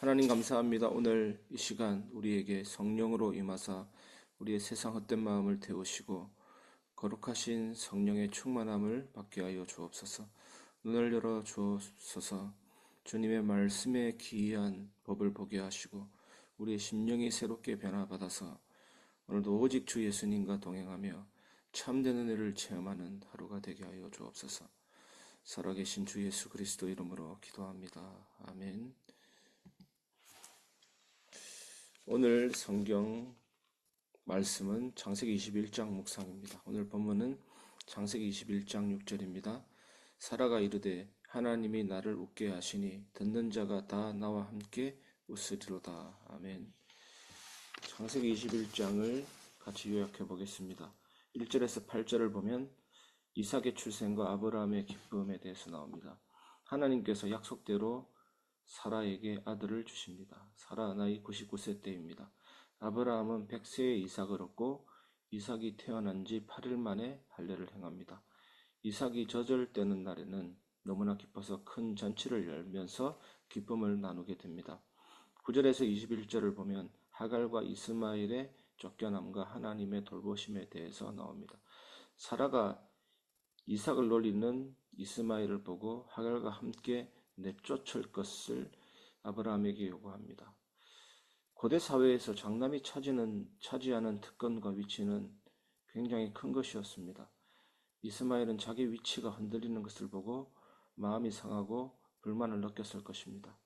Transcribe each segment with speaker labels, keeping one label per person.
Speaker 1: 하나님 감사합니다. 오늘 이 시간 우리에게 성령으로 임하사 우리의 세상 헛된 마음을 태우시고 거룩하신 성령의 충만함을 받게 하여 주옵소서. 눈을 열어 주옵소서. 주님의 말씀에 기이한 법을 보게 하시고 우리의 심령이 새롭게 변화받아서 오늘도 오직 주 예수님과 동행하며 참된 은혜를 체험하는 하루가 되게 하여 주옵소서. 살아계신 주 예수 그리스도 이름으로 기도합니다. 아멘. 오늘 성경 말씀은 창세기 21장 묵상입니다. 오늘 본문은 창세기 21장 6절입니다. 사라가 이르되 하나님이 나를 웃게 하시니 듣는 자가 다 나와 함께 웃으리로다. 아멘. 창세기 21장을 같이 요약해 보겠습니다. 1절에서 8절을 보면 이삭의 출생과 아브라함의 기쁨에 대해서 나옵니다. 하나님께서 약속대로 사라에게 아들을 주십니다. 사라 나이 99세 때입니다. 아브라함은 100세에 이삭을 얻고 이삭이 태어난 지 8일 만에 할례를 행합니다. 이삭이 젖을 떼는 날에는 너무나 기뻐서 큰 잔치를 열면서 기쁨을 나누게 됩니다. 9절에서 21절을 보면 하갈과 이스마엘의 쫓겨남과 하나님의 돌보심에 대해서 나옵니다. 사라가 이삭을 놀리는 이스마엘을 보고 하갈과 함께 내쫓을 것을 아브라함에게 요구합니다. 고대 사회에서 장남이 차지하는 특권과 위치는 굉장히 큰 것이었습니다. 이스마엘은 자기 위치가 흔들리는 것을 보고 마음이 상하고 불만을 느꼈을 것입니다.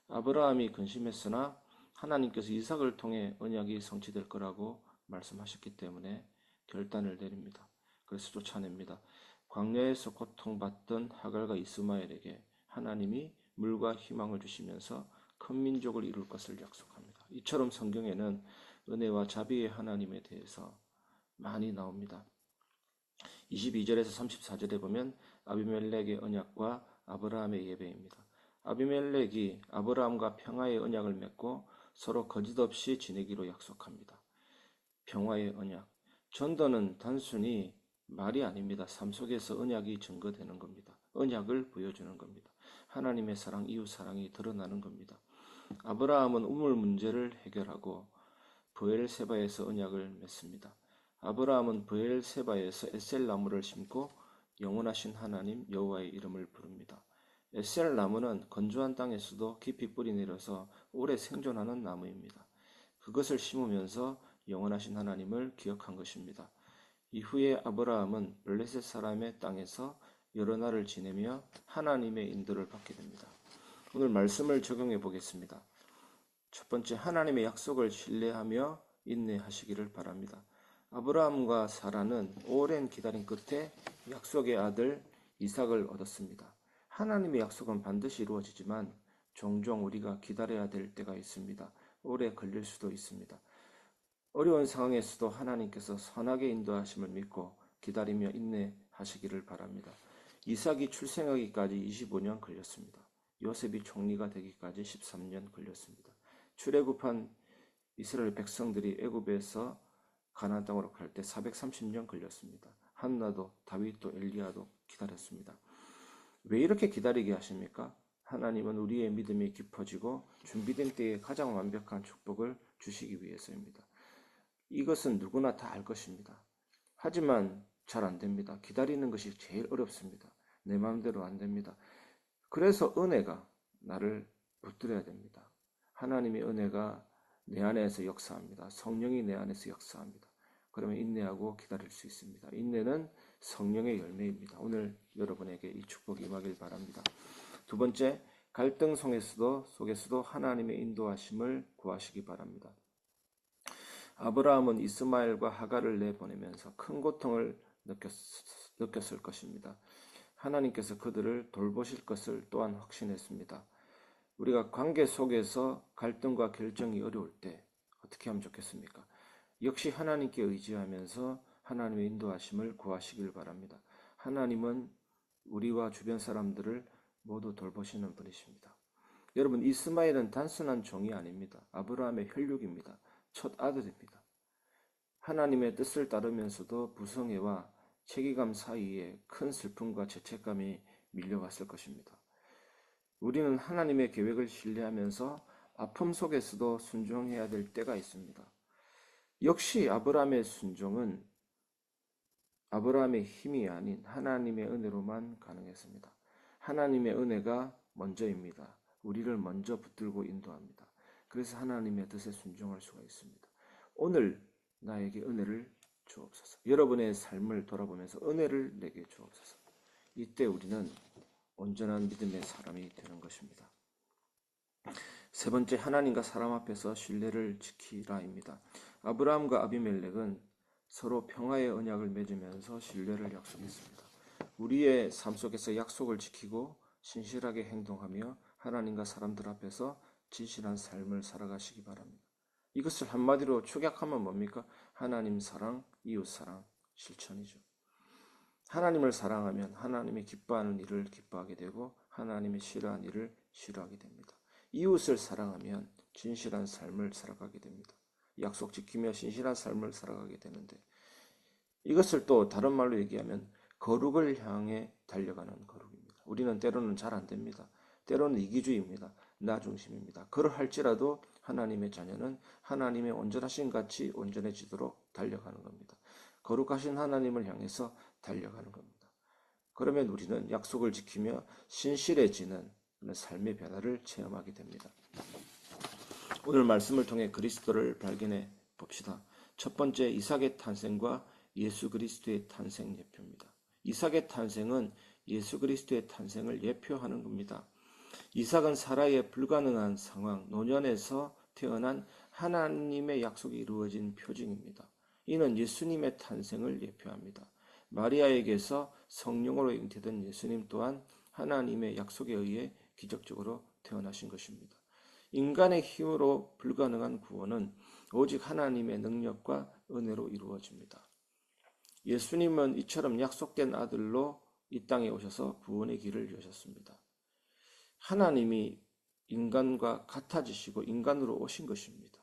Speaker 1: 아브라함이 근심했으나 하나님께서 이삭을 통해 언약이 성취될 거라고 말씀하셨기 때문에 결단을 내립니다. 그래서 쫓아냅니다. 광야에서 고통받던 하갈과 이스마엘에게 하나님이 물과 희망을 주시면서 큰 민족을 이룰 것을 약속합니다. 이처럼 성경에는 은혜와 자비의 하나님에 대해서 많이 나옵니다. 22절에서 34절에 보면 아비멜렉의 언약과 아브라함의 예배입니다. 아비멜렉이 아브라함과 평화의 언약을 맺고 서로 거짓 없이 지내기로 약속합니다. 평화의 언약. 전도는 단순히 말이 아닙니다. 삶 속에서 언약이 증거되는 겁니다. 언약을 보여주는 겁니다. 하나님의 사랑, 이웃 사랑이 드러나는 겁니다. 아브라함은 우물 문제를 해결하고 브엘세바에서 언약을 맺습니다. 아브라함은 브엘세바에서 에셀 나무를 심고 영원하신 하나님 여호와의 이름을 부릅니다. 에셀 나무는 건조한 땅에서도 깊이 뿌리 내려서 오래 생존하는 나무입니다. 그것을 심으면서 영원하신 하나님을 기억한 것입니다. 이후에 아브라함은 블레셋 사람의 땅에서 여러 날을 지내며 하나님의 인도를 받게 됩니다. 오늘 말씀을 적용해 보겠습니다. 첫 번째, 하나님의 약속을 신뢰하며 인내하시기를 바랍니다. 아브라함과 사라는 오랜 기다림 끝에 약속의 아들 이삭을 얻었습니다. 하나님의 약속은 반드시 이루어지지만 종종 우리가 기다려야 될 때가 있습니다. 오래 걸릴 수도 있습니다. 어려운 상황에서도 하나님께서 선하게 인도하심을 믿고 기다리며 인내하시기를 바랍니다. 이삭이 출생하기까지 25년 걸렸습니다. 요셉이 총리가 되기까지 13년 걸렸습니다. 출애굽한 이스라엘 백성들이 애굽에서 가나안 땅으로 갈 때 430년 걸렸습니다. 한나도 다윗도 엘리야도 기다렸습니다. 왜 이렇게 기다리게 하십니까? 하나님은 우리의 믿음이 깊어지고 준비된 때에 가장 완벽한 축복을 주시기 위해서입니다. 이것은 누구나 다 알 것입니다. 하지만 잘 안 됩니다. 기다리는 것이 제일 어렵습니다. 내 마음대로 안 됩니다. 그래서 은혜가 나를 붙들어야 됩니다. 하나님의 은혜가 내 안에서 역사합니다. 성령이 내 안에서 역사합니다. 그러면 인내하고 기다릴 수 있습니다. 인내는 성령의 열매입니다. 오늘 여러분에게 이 축복이 임하길 바랍니다. 두 번째, 갈등 속에서도 하나님의 인도하심을 구하시기 바랍니다. 아브라함은 이스마엘과 하갈을 내보내면서 큰 고통을 느꼈을 것입니다. 하나님께서 그들을 돌보실 것을 또한 확신했습니다. 우리가 관계 속에서 갈등과 결정이 어려울 때 어떻게 하면 좋겠습니까? 역시 하나님께 의지하면서 하나님의 인도하심을 구하시길 바랍니다. 하나님은 우리와 주변 사람들을 모두 돌보시는 분이십니다. 여러분, 이스마엘은 단순한 종이 아닙니다. 아브라함의 혈육입니다. 첫 아들입니다. 하나님의 뜻을 따르면서도 부성애와 책임감 사이에 큰 슬픔과 죄책감이 밀려왔을 것입니다. 우리는 하나님의 계획을 신뢰하면서 아픔 속에서도 순종해야 될 때가 있습니다. 역시 아브라함의 순종은 아브라함의 힘이 아닌 하나님의 은혜로만 가능했습니다. 하나님의 은혜가 먼저입니다. 우리를 먼저 붙들고 인도합니다. 그래서 하나님의 뜻에 순종할 수가 있습니다. 오늘 나에게 은혜를 주옵소서. 여러분의 삶을 돌아보면서 은혜를 내게 주옵소서. 이때 우리는 온전한 믿음의 사람이 되는 것입니다. 세 번째, 하나님과 사람 앞에서 신뢰를 지키라입니다. 아브라함과 아비멜렉은 서로 평화의 언약을 맺으면서 신뢰를 약속했습니다. 우리의 삶 속에서 약속을 지키고 신실하게 행동하며 하나님과 사람들 앞에서 진실한 삶을 살아가시기 바랍니다. 이것을 한마디로 축약하면 뭡니까? 하나님 사랑, 이웃 사랑, 실천이죠. 하나님을 사랑하면 하나님이 기뻐하는 일을 기뻐하게 되고 하나님이 싫어하는 일을 싫어하게 됩니다. 이웃을 사랑하면 진실한 삶을 살아가게 됩니다. 약속 지키며 신실한 삶을 살아가게 되는데 이것을 또 다른 말로 얘기하면 거룩을 향해 달려가는 거룩입니다. 우리는 때로는 잘 안 됩니다. 때로는 이기주의입니다. 나 중심입니다. 그러할지라도 하나님의 자녀는 하나님의 온전하신 같이 온전해지도록 달려가는 겁니다. 거룩하신 하나님을 향해서 달려가는 겁니다. 그러면 우리는 약속을 지키며 신실해지는 삶의 변화를 체험하게 됩니다. 오늘 말씀을 통해 그리스도를 발견해 봅시다. 첫 번째, 이삭의 탄생과 예수 그리스도의 탄생 예표입니다. 이삭의 탄생은 예수 그리스도의 탄생을 예표하는 겁니다. 이삭은 사라의 불가능한 상황, 노년에서 태어난 하나님의 약속이 이루어진 표징입니다. 이는 예수님의 탄생을 예표합니다. 마리아에게서 성령으로 잉태된 예수님 또한 하나님의 약속에 의해 기적적으로 태어나신 것입니다. 인간의 힘으로 불가능한 구원은 오직 하나님의 능력과 은혜로 이루어집니다. 예수님은 이처럼 약속된 아들로 이 땅에 오셔서 구원의 길을 여셨습니다. 하나님이 인간과 같아지시고 인간으로 오신 것입니다.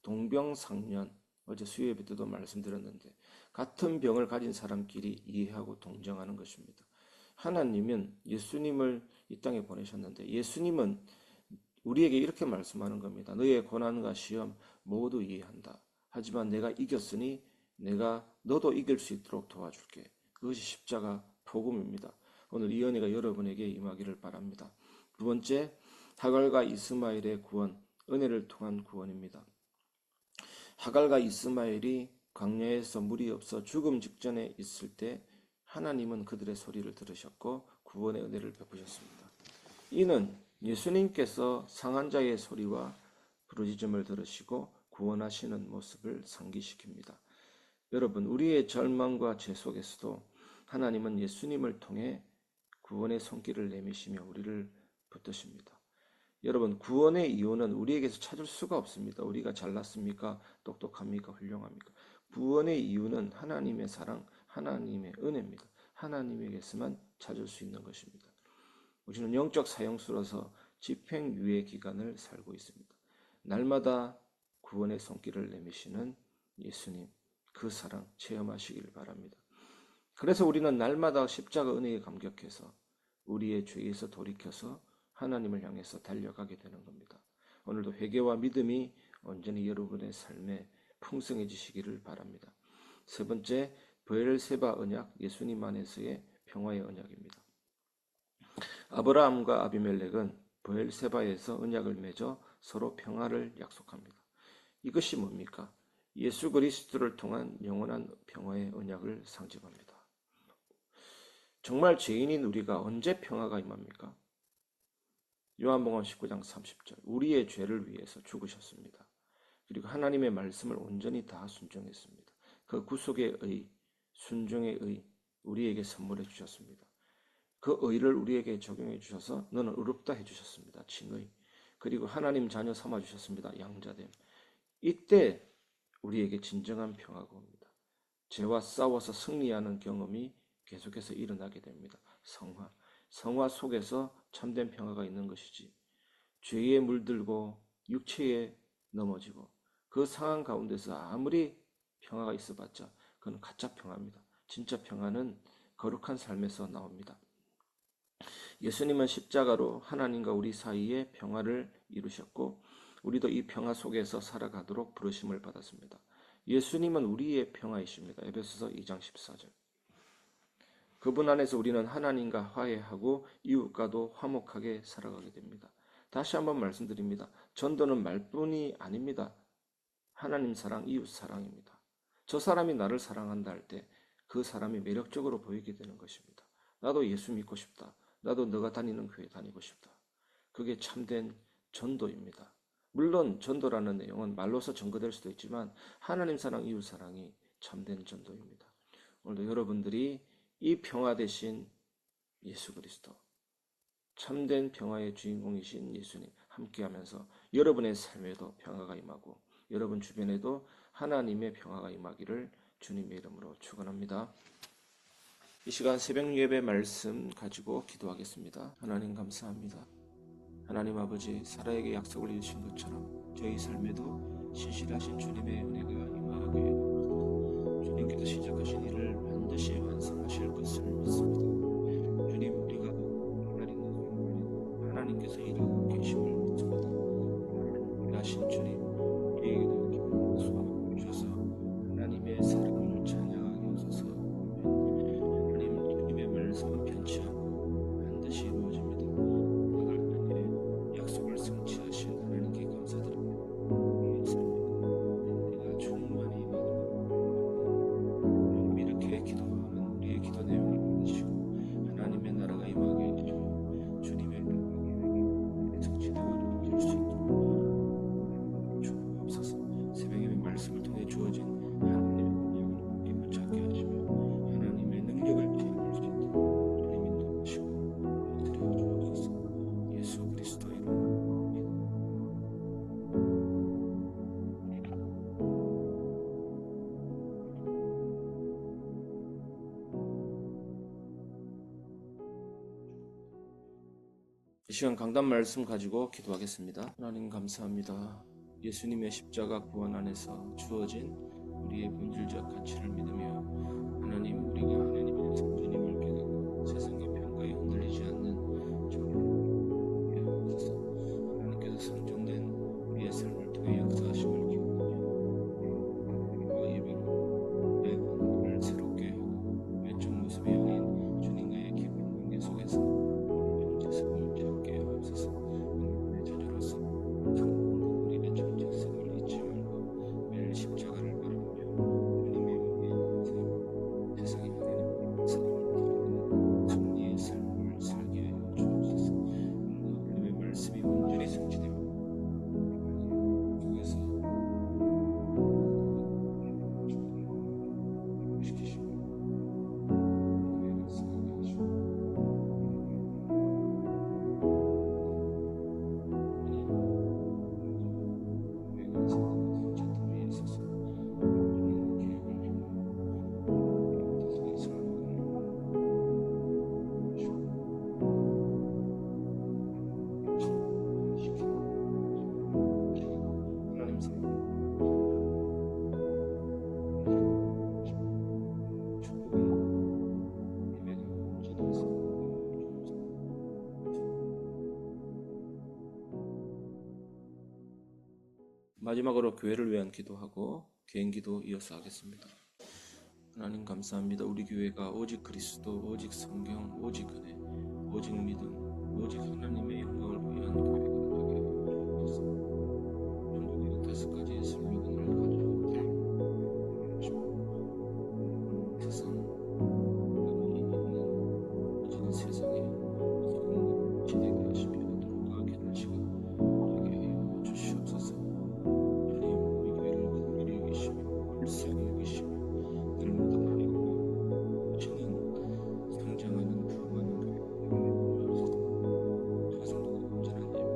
Speaker 1: 동병상련, 어제 수요 예배 때도 말씀드렸는데 같은 병을 가진 사람끼리 이해하고 동정하는 것입니다. 하나님은 예수님을 이 땅에 보내셨는데 예수님은 우리에게 이렇게 말씀하는 겁니다. 너의 고난과 시험 모두 이해한다. 하지만 내가 이겼으니 내가 너도 이길 수 있도록 도와줄게. 그것이 십자가 복음입니다. 오늘 이 은혜가 여러분에게 임하기를 바랍니다. 두 번째, 하갈과 이스마엘의 구원, 은혜를 통한 구원입니다. 하갈과 이스마엘이 광야에서 물이 없어 죽음 직전에 있을 때 하나님은 그들의 소리를 들으셨고 구원의 은혜를 베푸셨습니다. 이는 예수님께서 상한 자의 소리와 부르짖음을 들으시고 구원하시는 모습을 상기시킵니다. 여러분, 우리의 절망과 죄 속에서도 하나님은 예수님을 통해 구원의 손길을 내미시며 우리를 붙드십니다. 여러분, 구원의 이유는 우리에게서 찾을 수가 없습니다. 우리가 잘났습니까? 똑똑합니까? 훌륭합니까? 구원의 이유는 하나님의 사랑, 하나님의 은혜입니다. 하나님에게서만 찾을 수 있는 것입니다. 우리는 영적 사형수로서 집행유예 기간을 살고 있습니다. 날마다 구원의 손길을 내미시는 예수님, 그 사랑 체험하시길 바랍니다. 그래서 우리는 날마다 십자가 은혜에 감격해서 우리의 죄에서 돌이켜서 하나님을 향해서 달려가게 되는 겁니다. 오늘도 회개와 믿음이 온전히 여러분의 삶에 풍성해지시기를 바랍니다. 세 번째, 브엘세바 언약, 예수님 안에서의 평화의 언약입니다. 아브라함과 아비멜렉은 브엘세바에서 언약을 맺어 서로 평화를 약속합니다. 이것이 뭡니까? 예수 그리스도를 통한 영원한 평화의 언약을 상징합니다. 정말 죄인인 우리가 언제 평화가 임합니까? 요한복음 19장 30절, 우리의 죄를 위해서 죽으셨습니다. 그리고 하나님의 말씀을 온전히 다 순종했습니다. 그 구속의 의, 순종의 의 우리에게 선물해 주셨습니다. 그 의를 우리에게 적용해 주셔서 너는 의롭다 해주셨습니다. 칭의. 그리고 하나님 자녀 삼아 주셨습니다. 양자됨. 이때 우리에게 진정한 평화가 옵니다. 죄와 싸워서 승리하는 경험이 계속해서 일어나게 됩니다. 성화 속에서 참된 평화가 있는 것이지 죄에 물들고 육체에 넘어지고 그 상황 가운데서 아무리 평화가 있어봤자 그건 가짜 평화입니다. 진짜 평화는 거룩한 삶에서 나옵니다. 예수님은 십자가로 하나님과 우리 사이에 평화를 이루셨고 우리도 이 평화 속에서 살아가도록 부르심을 받았습니다. 예수님은 우리의 평화이십니다. 에베소서 2장 14절. 그분 안에서 우리는 하나님과 화해하고 이웃과도 화목하게 살아가게 됩니다. 다시 한번 말씀드립니다. 전도는 말뿐이 아닙니다. 하나님 사랑, 이웃 사랑입니다. 저 사람이 나를 사랑한다 할 때 그 사람이 매력적으로 보이게 되는 것입니다. 나도 예수 믿고 싶다. 나도 너가 다니는 교회 다니고 싶다. 그게 참된 전도입니다. 물론 전도라는 내용은 말로서 전거될 수도 있지만 하나님 사랑, 이웃 사랑이 참된 전도입니다. 오늘도 여러분들이 이 평화 대신 예수 그리스도, 참된 평화의 주인공이신 예수님 함께하면서 여러분의 삶에도 평화가 임하고 여러분 주변에도 하나님의 평화가 임하기를 주님의 이름으로 축원합니다. 이 시간 새벽 예배 말씀 가지고 기도하겠습니다. 하나님 감사합니다. 하나님 아버지, 사라에게 약속을 이루신 것처럼 저희 삶에도 신실하신 주님의 은혜가 임하게 해주옵소서. 주님께서 시작하신 일을 반드시 완성하실 것을 믿습니다. 주님, 우리가 하나님께서 일하고 계심을 믿습니다. 일하신 주님, 우리에게도 기쁨과 소망을 주셔서 하나님의 사랑을 찬양하게 하소서. 하나님, 주님의 말씀은 변치 않고 반드시 이루어집니다. 나갈 때에 약속을 성취하신 하나님께 감사드립니다. 우리의 삶에 우리가 충만히 주님 이렇게 기도하는 우리의 기도 내용을 받으시고 하나님의 나라가 임하게 해주시고 주님의 평강이 성취되고 이룰 수 있도록 축복하옵소서. 새벽에 말씀을 통해 주어진 하나님의 능력을 붙잡게 하시며 하나님의 능력을 체험할 수 있도록 주님 인도하시고 드려 주옵소서. 예수 그리스도 이름으로 이 시간 강단 말씀 가지고 기도하겠습니다. 하나님 감사합니다. 예수님의 십자가 구원 안에서 주어진 우리의 본질적 가치를 믿으며 하나님, 우리가 하나님의 성전임을 깨닫고 세상의 평가에 흔들리지 않는 저를 하옵소서. 하나님께서 성전된 우리의 삶을 통해 역사하심을 기도하며 예배로 내 본능을 새롭게 하고 외적 모습이 아닌 주님과의 깊은 관계 속에서 정체성을 찾게 하옵소서. 하나님의 자녀로서 우리의 정체성을 잊지 말고 매일 십자가를 바라보며 주님의 은혜의 삶, 세상에 하나님의 사랑을 드리는 승리의 삶을 살게 하여 주옵소서. 하나님의 말씀이 온전히 성취되며 속에서 시키시고 교회를 세우게 하시고 마지막으로 교회를 위한 기도하고 개인기도 이어서 하겠습니다. 하나님 감사합니다. 우리 교회가 오직 그리스도, 오직 성경, 오직 은혜, 오직 믿음, 오직 하나님의 영광을 위한 교회가 되게 하옵소서. 전국에 5가지의 슬로건을 가지고 세상 어제는 세상에 소금 지내게 하시며 누군가 깨달은 시간 되게 하여 주시옵소서. 주님, 우리 교회를 긍휼히 여기시며 불쌍히 여기시며 날마다 나뉘고 저는 성장하는 부흥하는 교회가 되게 하옵소서. 성도가 온전한 예배,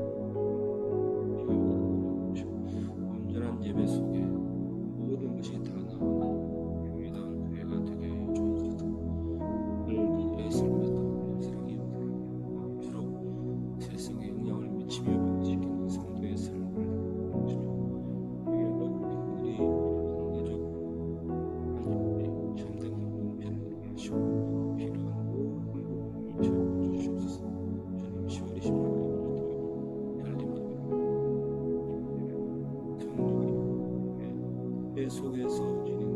Speaker 1: 속에서 진행